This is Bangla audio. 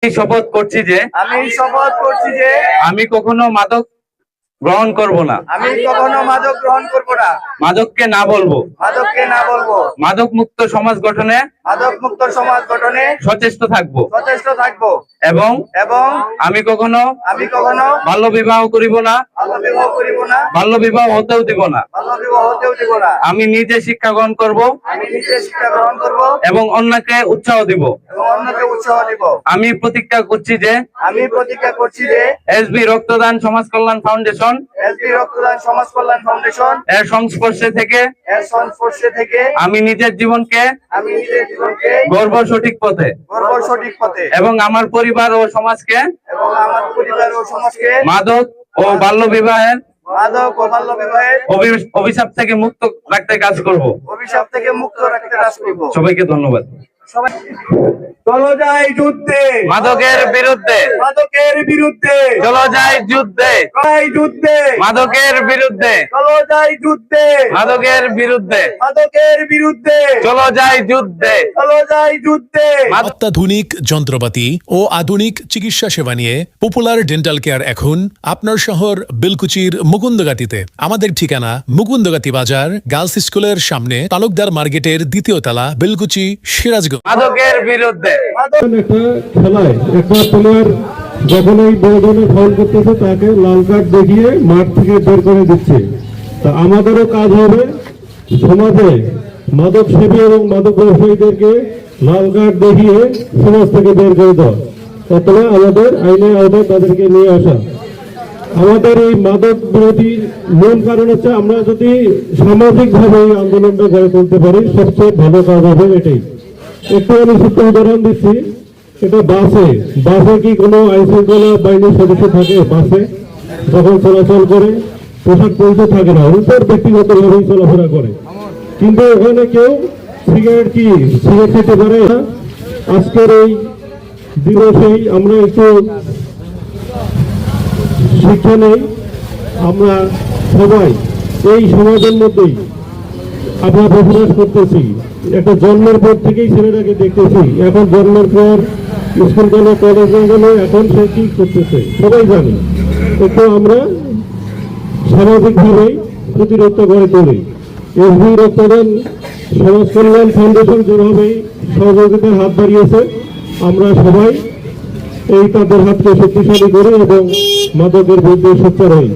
শপথ করছি যে আমি কখনো মাদক গ্রহণ করব না। মাদককে না বলবো। মাদক মুক্ত সমাজ গঠনে সচেষ্ট থাকবো। এবং আমি কখনো বাল্য বিবাহ করিব না। বাল্য বিবাহ হতেও দিব না। আমি নিজে শিক্ষা গ্রহণ করব এবং অন্যকে উৎসাহ দিব। আমি প্রতিজ্ঞা করছি যে এসবি রক্তদান সমাজ কল্যাণ ফাউন্ডেশন এর সংস্পর্শে থেকে আমি নিজের জীবনকে গর্ব সঠিক পথে এবং আমার পরিবার ও সমাজকে মাদক ও বাল্য বিবাহের অভিশাপ থেকে মুক্ত রাখতে কাজ করব। সবাইকে ধন্যবাদ। চলো যাই যুদ্ধে মাদকের বিরুদ্ধে। চলো যাই যুদ্ধে। মাদকের বিরুদ্ধে। চলো যাই যুদ্ধে মাদকের বিরুদ্ধে। চলো যাই যুদ্ধে। অত্যাধুনিক যন্ত্রপাতি ও আধুনিক চিকিৎসা সেবা নিয়ে পপুলার ডেন্টাল কেয়ার এখন আপনার শহর বেলকুচির মুকুন্দগাতিতে। আমাদের ঠিকানা মুকুন্দগাতি বাজার, গার্লস স্কুলের সামনে, তালুকদার মার্কেটের দ্বিতীয় তলা, বেলকুচি, সিরাজগঞ্জ। মাদকের বিরুদ্ধে। একটা খেলায় একটা প্লেয়ার যখন এই বড় ধরনের ফাউল করতেছে তাকে লাল কার্ড দেখিয়ে মাঠ থেকে বের করে দিচ্ছে। তা আমাদেরও কাজ হবে সমাজে মাদক সেবী এবং মাদক ব্যবসায়ীদেরকে লাল কার্ড দেখিয়ে সমাজ থেকে বের করে দেওয়া, অথবা আমাদের আইনের আওতায় তাদেরকে নিয়ে আসা। আমাদের এই মাদক বিরোধী মূল কারণ হচ্ছে আমরা যদি সামাজিকভাবে এই আন্দোলনটা গড়ে তুলতে পারি সবচেয়ে ভালো কাজ হবে এটাই। একটু আমি ছোট্ট উদাহরণ দিচ্ছি, এটা বাসে কি কোনো আইন শৃঙ্খলা বাহিনীর সদস্য থাকে? বাসে যখন চলাচল করে পোশাক পরিচয় থাকে না, উপর ব্যক্তিগতভাবেই চলাফেরা করে, কিন্তু ওখানে কেউ সিগারেট খেতে পারে না। আজকের এই দিবসেই আমরা একটু শিক্ষা নেই। আমরা সবাই এই সমাজের মধ্যেই আমরা বসবাস করতেছি। একটা জন্মের পর থেকেই ছেলেটাকে দেখতেছি, এখন জন্মের পর স্কুল গেল, কলেজে গেল, এখন সে কি করতেছে সবাই জানি। একটু আমরা সামাজিকভাবেই প্রতিরোধ গড়ে তুলি। এসবি রক্তদান সমাজ কল্যাণ ফাউন্ডেশন যেভাবেই সহযোগিতার হাত বাড়িয়েছে, আমরা সবাই এই তাদের হাতকে শক্তিশালী করি এবং মাদকের বিরুদ্ধে সোচ্চার হই।